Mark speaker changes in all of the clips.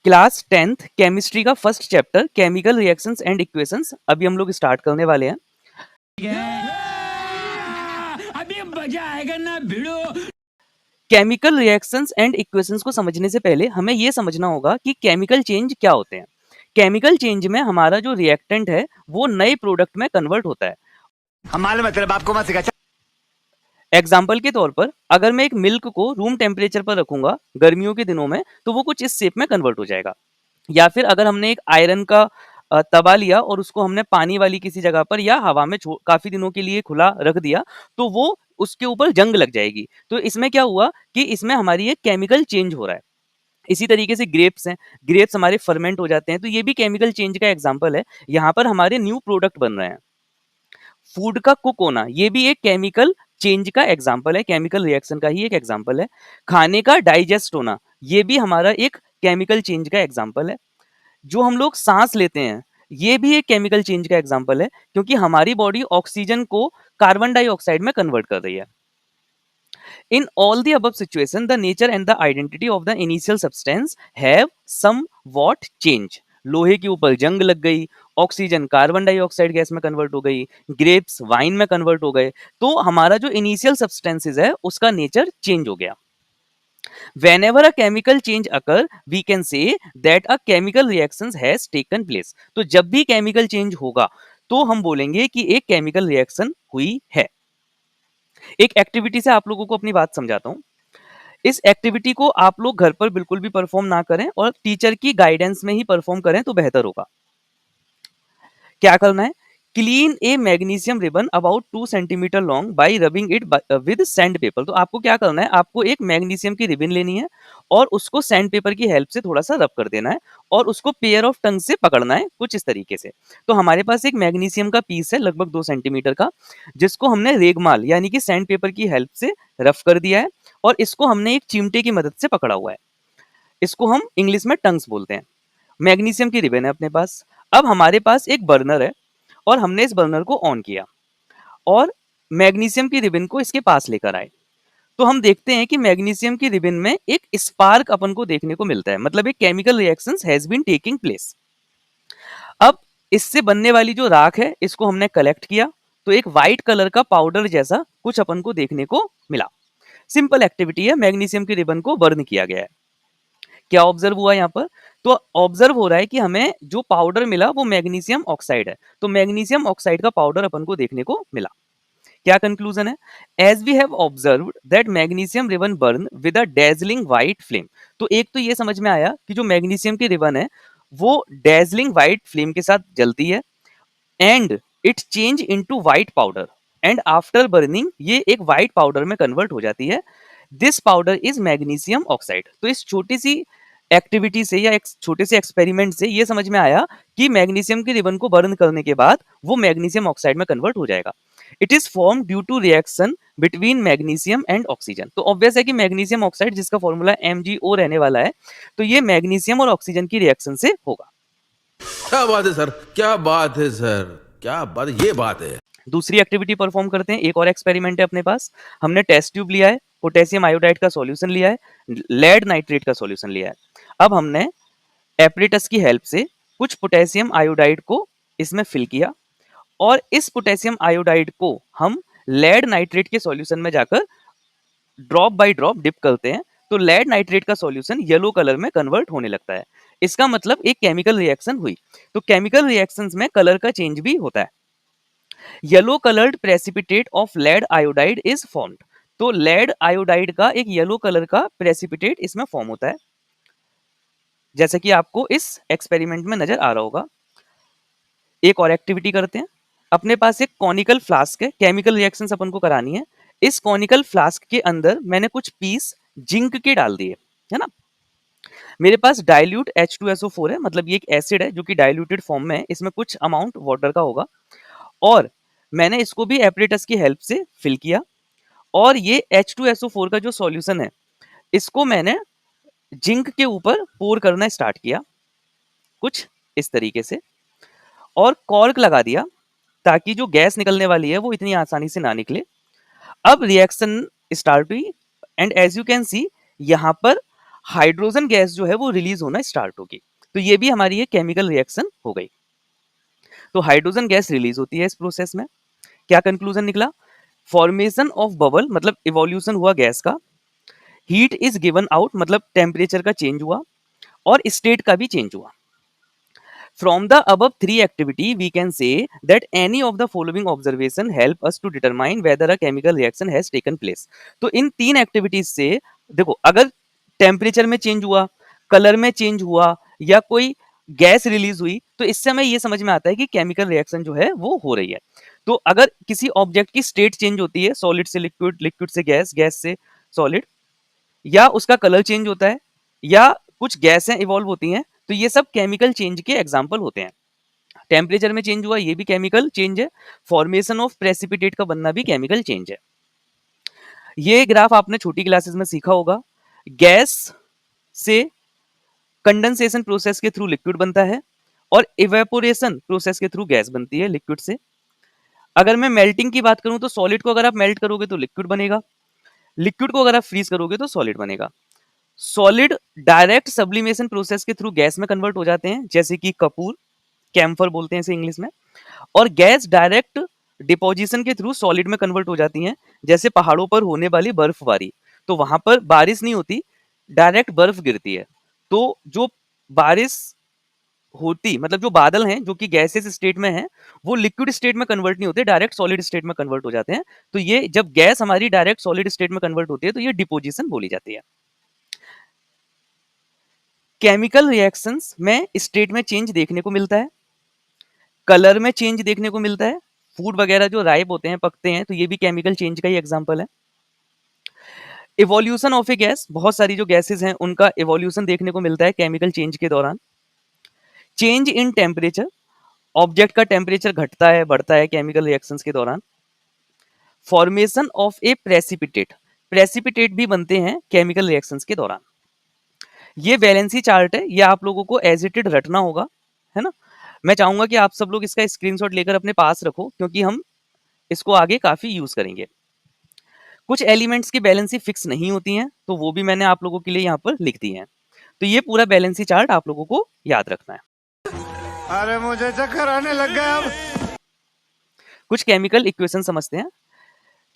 Speaker 1: Class 10th chemistry का first chapter chemical reactions and equations अभी हम लोग स्टार्ट करने वाले हैं।
Speaker 2: अभी मजा आएगा ना भिड़ो।
Speaker 1: केमिकल रिएक्शंस एंड इक्वेशंस को समझने से पहले हमें यह समझना होगा कि केमिकल चेंज क्या होते हैं। केमिकल चेंज में हमारा जो रिएक्टेंट है वो नए प्रोडक्ट में कन्वर्ट होता है।
Speaker 2: हमारे मतलब आपको मत सिखा।
Speaker 1: एग्जाम्पल के तौर पर अगर मैं एक मिल्क को रूम टेम्परेचर पर रखूंगा गर्मियों के दिनों में तो वो कुछ इस शेप में कन्वर्ट हो जाएगा। या फिर अगर हमने एक आयरन का तवा लिया और उसको हमने पानी वाली किसी जगह पर या हवा में काफी दिनों के लिए खुला रख दिया तो वो उसके ऊपर जंग लग जाएगी। तो इसमें क्या हुआ कि इसमें हमारी एक केमिकल चेंज हो रहा है। इसी तरीके से ग्रेप्स हैं, ग्रेप्स हमारे फर्मेंट हो जाते हैं तो ये भी केमिकल चेंज का एग्जाम्पल है। यहाँ पर हमारे न्यू प्रोडक्ट बन रहे हैं। फूड का कुक होना ये भी एक केमिकल चेंज का एग्जाम्पल है, केमिकल रिएक्शन का ही एक एग्जाम्पल है। खाने का डाइजेस्ट होना ये भी हमारा एक केमिकल चेंज का एग्जाम्पल है। जो हम लोग सांस लेते हैं ये भी एक केमिकल चेंज का एग्जाम्पल है क्योंकि हमारी बॉडी ऑक्सीजन को कार्बन डाइऑक्साइड में कन्वर्ट कर रही है। In all the above situation, the nature and the identity of the initial substance have somewhat changed. लोहे के ऊपर जंग लग गई, ऑक्सीजन कार्बन डाइऑक्साइड गैस में कन्वर्ट हो गई, ग्रेप्स वाइन में कन्वर्ट हो गए, तो हमारा जो इनिशियल सब्सटेंसेस है उसका नेचर चेंज हो गया। Whenever a chemical change occur, we can say that a chemical reaction has taken place. तो जब भी केमिकल चेंज होगा तो हम बोलेंगे कि एक केमिकल रिएक्शन हुई है। एक एक्टिविटी से आप लोगों को अपनी बात समझाता हूँ। इस एक्टिविटी को आप लोग घर पर बिल्कुल भी परफॉर्म ना करें और टीचर की गाइडेंस में ही परफॉर्म करें तो बेहतर होगा। क्या करना है? Clean A magnesium ribbon about 2 centimetre long bye rubbing it with sand paper. तो आपको क्या करना है, आपको एक मैग्नीशियम की रिबन लेनी है और उसको सैंड पेपर की हेल्प से थोड़ा सा रब कर देना है और उसको पेयर ऑफ टंग से पकड़ना है कुछ इस तरीके से। तो हमारे पास एक मैग्नीशियम का पीस है लगभग 2 सेंटीमीटर का जिसको हमने रेगमाल यानी कि सैंड पेपर की हेल्प से रफ कर दिया है और इसको हमने एक चिमटे की मदद से पकड़ा हुआ है। इसको हम इंग्लिश में टंग्स बोलते हैं। मैग्नीशियम की रिबन है अपने पास। अब हमारे पास एक बर्नर है और हमने इस बर्नर को ऑन किया और मैग्नीशियम की रिबन को इसके पास लेकर आए। तो हम देखते हैं कि मैग्नीशियम की रिबन में एक स्पार्क अपन को देखने को मिलता है, मतलब एक chemical reactions has been taking place. अब इससे बनने वाली जो राख है इसको हमने कलेक्ट किया तो एक व्हाइट कलर का पाउडर जैसा कुछ अपन को देखने को मिला। सिंपल एक्टिविटी है, मैग्नीशियम की रिबन को बर्न किया गया है। क्या ऑब्जर्व हुआ यहाँ पर? तो ऑब्जर्व हो रहा है कि हमें जो पाउडर मिला वो मैग्नीशियम ऑक्साइड है। तो मैग्नीशियम ऑक्साइड का पाउडर अपन को देखने को मिला। क्या कंक्लूजन है? As we have observed that magnesium ribbon burn with a dazzling white flame. तो एक तो ये समझ में आया कि जो मैग्नीशियम की रिबन है वो डेजलिंग व्हाइट फ्लेम के साथ जलती है and it change into white powder and after burning ये एक व्हाइट पाउडर में कन्वर्ट हो जाती है। This powder is magnesium oxide. तो इस छोटी सी एक्टिविटी से या एक छोटे से एक्सपेरिमेंट से ये समझ में आया कि मैग्नीशियम की रिबन को बर्न करने के बाद वो मैग्नीशियम ऑक्साइड में कन्वर्ट हो जाएगा। It is form due to reaction between magnesium and oxygen. तो ऑब्वियस है कि मैग्नीशियम ऑक्साइड जिसका फॉर्मूला MgO रहने वाला है तो ये मैग्नीशियम और ऑक्सीजन की रिएक्शन से होगा।
Speaker 3: क्या बात है सर, क्या बात है सर, क्या बात, ये बात है।
Speaker 1: दूसरी एक्टिविटी परफॉर्म करते हैं। एक और एक्सपेरिमेंट है अपने पास। हमने टेस्ट ट्यूब लिया है, पोटेशियम आयोडाइड का सॉल्यूशन लिया है, लेड नाइट्रेट का सॉल्यूशन लिया है। अब हमने एपरेटस की हेल्प से कुछ पोटेशियम आयोडाइड को इसमें फिल किया और इस पोटेशियम आयोडाइड को हम लेड नाइट्रेट के सॉल्यूशन में जाकर ड्रॉप बाय ड्रॉप डिप करते हैं तो लेड नाइट्रेट का सॉल्यूशन येलो कलर में कन्वर्ट होने लगता है। इसका मतलब एक केमिकल रिएक्शन हुई। तो केमिकल रिएक्शंस में कलर का चेंज भी होता है। Yellow coloured precipitate of lead iodide is formed. तो लेड आयोडाइड का एक येलो कलर का प्रेसिपिटेट इसमें फॉर्म होता है जैसा कि आपको इस एक्सपेरिमेंट में नजर आ रहा होगा। एक और एक्टिविटी करते हैं। अपने पास एक कॉनिकल फ्लास्क है, केमिकल रिएक्शंस अपन को करानी है। इस कॉनिकल फ्लास्क के अंदर मैंने कुछ पीस जिंक के डाल दिए, है ना। मेरे पास डाइल्यूट H2SO4 है, मतलब ये एक एसिड है जो कि डाइल्यूटेड फॉर्म में है, इसमें कुछ अमाउंट वाटर का होगा और मैंने इसको भी एपरेटस की हेल्प से फिल किया और ये H2SO4 का जो सॉल्यूशन है इसको मैंने जिंक के ऊपर पोर करना स्टार्ट किया कुछ इस तरीके से और कॉर्क लगा दिया ताकि जो गैस निकलने वाली है वो इतनी आसानी से ना निकले। अब रिएक्शन स्टार्ट हुई and as you can see यहाँ पर हाइड्रोजन गैस जो है वो रिलीज होना स्टार्ट होगी। तो ये भी हमारी एक केमिकल रिएक्शन हो गई। तो हाइड्रोजन गैस रिलीज होती है इस प्रोसेस में। क्या कंक्लूजन निकला? फॉर्मेशन ऑफ बबल मतलब इवोल्यूशन हुआ गैस का, हीट इज गिवन आउट मतलब टेम्परेचर का चेंज हुआ, और स्टेट का भी चेंज हुआ। From the above three activity, we can say that any of the following observation help us to determine whether a chemical reaction has taken place. तो इन तीन activities से देखो, अगर टेम्परेचर में चेंज हुआ, कलर में चेंज हुआ, या कोई गैस रिलीज हुई, तो इससे हमें ये समझ में आता है कि केमिकल रिएक्शन जो है वो हो रही है। तो अगर किसी ऑब्जेक्ट की स्टेट चेंज होती है, सॉलिड से लिक्विड, लिक्विड से गैस, गैस से सॉलिड, या उसका कलर चेंज होता है, या कुछ गैसें इवॉल्व होती हैं, तो ये सब केमिकल चेंज के एग्जाम्पल होते हैं। टेम्परेचर में चेंज हुआ, ये भी केमिकल चेंज है। फॉर्मेशन ऑफ प्रेसिपिटेट का बनना भी केमिकल चेंज है। ये ग्राफ आपने छोटी क्लासेस में सीखा होगा। गैस से कंडेंसेशन प्रोसेस के थ्रू लिक्विड बनता है, और इवेपोरेशन प्रोसेस के थ्रू गैस बनती है लिक्विड से। अगर मैं मेल्टिंग की बात करूं तो सॉलिड को अगर आप मेल्ट करोगे तो लिक्विड बनेगा, लिक्विड को अगर आप फ्रीज करोगे तो सॉलिड बनेगा। सॉलिड डायरेक्ट सब्लिमेशन प्रोसेस के थ्रू गैस में कन्वर्ट हो जाते हैं, जैसे कि कपूर, कैम्फर बोलते हैं इसे इंग्लिश में। और गैस डायरेक्ट डिपोजिशन के थ्रू सॉलिड में कन्वर्ट हो जाती हैं, जैसे पहाड़ों पर होने वाली बर्फबारी। तो वहां पर बारिश नहीं होती, डायरेक्ट बर्फ गिरती है। तो जो बारिश होती, मतलब जो बादल हैं जो कि गैसेस स्टेट में हैं, वो लिक्विड स्टेट में कन्वर्ट नहीं होते, डायरेक्ट सॉलिड स्टेट में कन्वर्ट हो जाते हैं। तो ये जब गैस हमारी डायरेक्ट सॉलिड स्टेट में कन्वर्ट होती है तो ये डिपोजिशन बोली जाती है। केमिकल रिएक्शंस में स्टेट में चेंज देखने को मिलता है, कलर में चेंज देखने को मिलता है। फूड वगैरह जो राइप होते हैं, पकते हैं, तो ये भी केमिकल चेंज का ही एग्जांपल है। इवोल्यूशन ऑफ ए गैस, बहुत सारी जो गैसेस हैं उनका इवोल्यूशन देखने को मिलता है केमिकल चेंज के दौरान। चेंज इन टेम्परेचर, ऑब्जेक्ट का टेम्परेचर घटता है बढ़ता है केमिकल रिएक्शंस के दौरान। Formation of A precipitate, precipitate भी बनते हैं केमिकल रिएक्शंस के दौरान। ये वैलेंसी चार्ट है, ये आप लोगों को एज इट इज रटना होगा, है ना। मैं चाहूंगा कि आप सब लोग इसका स्क्रीनशॉट लेकर अपने पास रखो, क्योंकि हम इसको आगे काफी यूज करेंगे। कुछ एलिमेंट्स की बैलेंसी फिक्स नहीं होती हैं, तो वो भी मैंने आप लोगों के लिए यहाँ पर लिख दी है। तो ये पूरा बैलेंसी चार्ट आप लोगों को याद रखना है।
Speaker 2: अरे मुझे चक्कर आने लग गया अब।
Speaker 1: कुछ केमिकल इक्वेशन समझते हैं।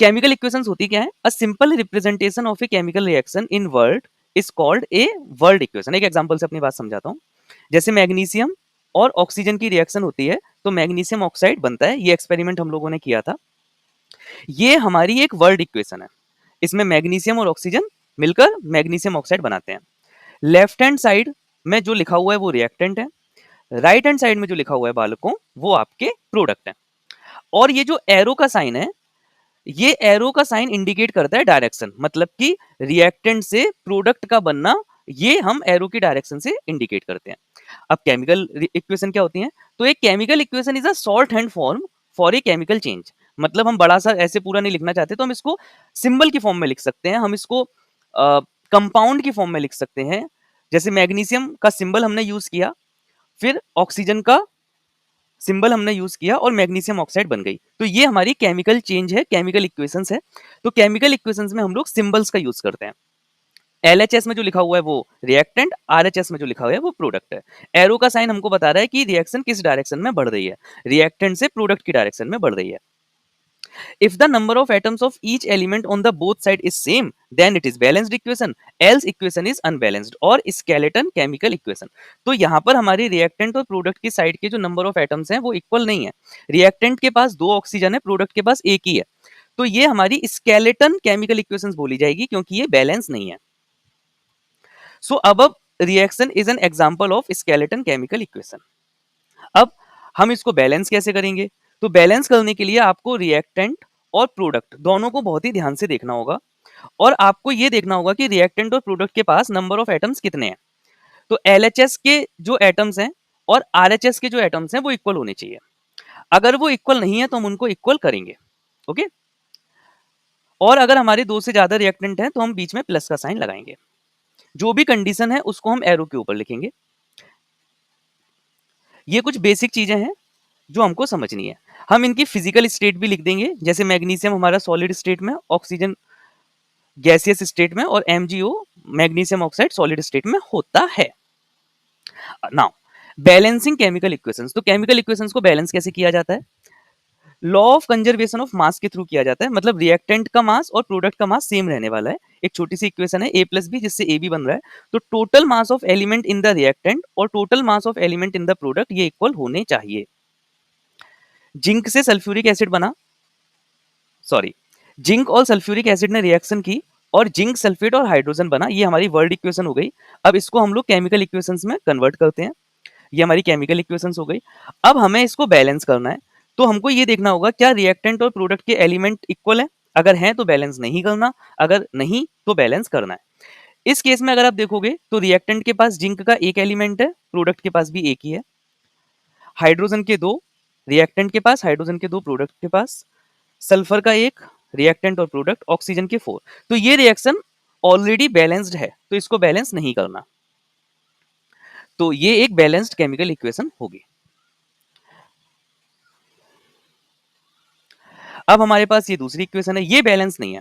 Speaker 1: केमिकल इक्वेशंस होती क्या है? A simple representation of a chemical reaction in word is called a word equation. एक एग्जांपल से अपनी बात समझाता हूँ। जैसे मैग्नीशियम और ऑक्सीजन की रिएक्शन होती है तो मैग्नीशियम ऑक्साइड बनता है। ये एक्सपेरिमेंट हम लोगों ने किया था। ये हमारी एक वर्ड इक्वेशन है। इसमें मैग्नीशियम और ऑक्सीजन मिलकर मैग्नीशियम ऑक्साइड बनाते हैं। लेफ्ट हैंड साइड में जो लिखा हुआ है वो रिएक्टेंट है, राइट हैंड साइड में जो लिखा हुआ है बालकों वो आपके प्रोडक्ट है। और ये जो एरो का साइन है, ये एरो का साइन इंडिकेट करता है डायरेक्शन, मतलब कि रिएक्टेंट से प्रोडक्ट का बनना, ये हम एरो की डायरेक्शन से इंडिकेट करते हैं। अब केमिकल इक्वेशन क्या होती है? तो एक chemical equation is a short hand form for a chemical change. मतलब हम बड़ा सा ऐसे पूरा नहीं लिखना चाहते तो हम इसको सिंबल की फॉर्म में लिख सकते हैं, हम इसको कंपाउंड की फॉर्म में लिख सकते हैं। जैसे मैग्नीशियम का सिंबल हमने यूज किया, फिर ऑक्सीजन का सिंबल हमने यूज किया और मैग्नीशियम ऑक्साइड बन गई। तो ये हमारी केमिकल चेंज है, केमिकल इक्वेशंस है। तो केमिकल इक्वेशंस में हम लोग सिंबल्स का यूज करते हैं। LHS में जो लिखा हुआ है वो रिएक्टेंट, RHS में जो लिखा हुआ है वो प्रोडक्ट है। एरो का साइन हमको बता रहा है कि रिएक्शन किस डायरेक्शन में बढ़ रही है, रिएक्टेंट से प्रोडक्ट की डायरेक्शन में बढ़ रही है। If the number of atoms of each element on the both side is same, then it is balanced equation, else equation is unbalanced और skeleton chemical equation। तो यहाँ पर हमारे रिएक्टेंट और प्रोडक्ट की साइड के जो नंबर ऑफ एटम्स हैं वो इक्वल नहीं है। रिएक्टेंट के पास 2 ऑक्सीजन है, प्रोडक्ट के पास 1 ही है। तो ये हमारी skeleton chemical equations बोली जाएगी, क्योंकि ये बैलेंस नहीं है। So above reaction is an example of skeleton chemical equation। अब हम इसको बैलेंस कैसे करेंगे? तो बैलेंस करने के लिए आपको रिएक्टेंट और प्रोडक्ट दोनों को बहुत ही ध्यान से देखना होगा, और आपको ये देखना होगा कि रिएक्टेंट और प्रोडक्ट के पास नंबर ऑफ एटम्स कितने हैं। तो LHS के जो एटम्स हैं और RHS के जो एटम्स हैं वो इक्वल होने चाहिए। अगर वो इक्वल नहीं है तो हम उनको इक्वल करेंगे, ओके। और अगर हमारे 2 से ज्यादा रिएक्टेंट हैं तो हम बीच में प्लस का साइन लगाएंगे। जो भी कंडीशन है उसको हम एरो के ऊपर लिखेंगे। ये कुछ बेसिक चीजें हैं जो हमको समझनी है। हम इनकी फिजिकल स्टेट भी लिख देंगे, जैसे मैग्नीशियम हमारा सॉलिड स्टेट में, ऑक्सीजन गैसियस स्टेट में और MgO magnesium oxide solid state में होता है। नाउ बैलेंसिंग केमिकल इक्वेशंस, तो केमिकल इक्वेशंस को बैलेंस कैसे किया जाता है? Law of conservation of mass के थ्रू किया जाता है, मतलब रिएक्टेंट का मास और प्रोडक्ट का मास सेम रहने वाला है। एक छोटी सी इक्वेशन है A+B जिससे A भी बन रहा है, तो total mass of element in the reactant और total mass of element in the product ये इक्वल होने चाहिए। जिंक से सल्फ्यूरिक एसिड बना, सॉरी, जिंक और सल्फ्यूरिक एसिड ने रिएक्शन की और जिंक सल्फेट और हाइड्रोजन बना, ये हमारी वर्ल्ड इक्वेशन हो गई। अब इसको हम लोग केमिकल इक्वेशंस में कन्वर्ट करते हैं, ये हमारी केमिकल इक्वेशंस हो गई। अब हमें इसको बैलेंस करना है, तो हमको ये देखना होगा क्या रिएक्टेंट और प्रोडक्ट के एलिमेंट इक्वल है, अगर हैं तो बैलेंस नहीं करना, अगर नहीं तो बैलेंस करना है। इस केस में अगर आप देखोगे तो रिएक्टेंट के पास जिंक का एक एलिमेंट है, प्रोडक्ट के पास भी एक ही है, हाइड्रोजन के दो, रिएक्टेंट के पास, हाइड्रोजन के दो, प्रोडक्ट के पास, सल्फर का एक, रिएक्टेंट और प्रोडक्ट, ऑक्सीजन के 4। तो ये रिएक्शन ऑलरेडी बैलेंस्ड है, तो इसको बैलेंस नहीं करना। तो ये एक बैलेंस्ड केमिकल इक्वेशन होगी। अब हमारे पास ये दूसरी इक्वेशन है, ये बैलेंस नहीं है,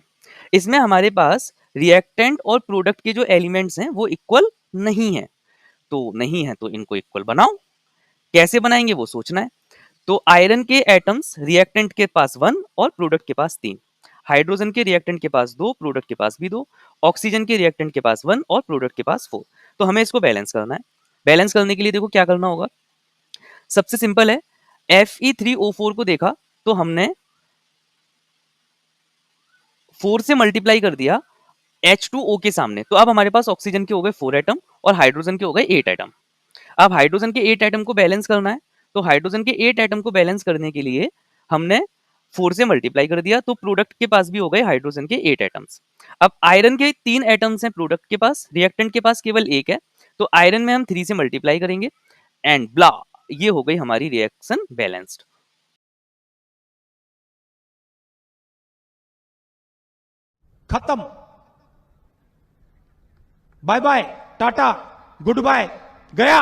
Speaker 1: इसमें हमारे पास रिएक्टेंट और प्रोडक्ट के जो एलिमेंट्स हैं वो इक्वल नहीं है, तो नहीं है तो इनको इक्वल बनाओ। कैसे बनाएंगे वो सोचना है। तो आयरन के एटम्स रिएक्टेंट के पास 1 और प्रोडक्ट के पास 3, हाइड्रोजन के रिएक्टेंट के पास 2, प्रोडक्ट के पास भी 2, ऑक्सीजन के रिएक्टेंट के पास 1 और प्रोडक्ट के पास 4। तो हमें इसको बैलेंस करना है। बैलेंस करने के लिए देखो क्या करना होगा, सबसे सिंपल है, Fe3O4 को देखा तो हमने 4 से मल्टीप्लाई कर दिया H2O के सामने, तो अब हमारे पास ऑक्सीजन के हो गए 4 एटम और हाइड्रोजन के हो गए 8 एटम। अब हाइड्रोजन के 8 एटम को बैलेंस करना है, तो हाइड्रोजन के 8 एटम को बैलेंस करने के लिए हमने 4 से मल्टीप्लाई कर दिया, तो प्रोडक्ट के पास भी हो गए हाइड्रोजन के 8 एटम्स। अब आयरन के 3 एटम्स हैं प्रोडक्ट के पास, रिएक्टेंट के पास केवल एक है, तो आयरन में हम 3 से मल्टीप्लाई करेंगे एंड ब्ला, ये हो गई हमारी रिएक्शन बैलेंस्ड।
Speaker 4: खत्म। Bye bye, ta-ta, good bye, गया।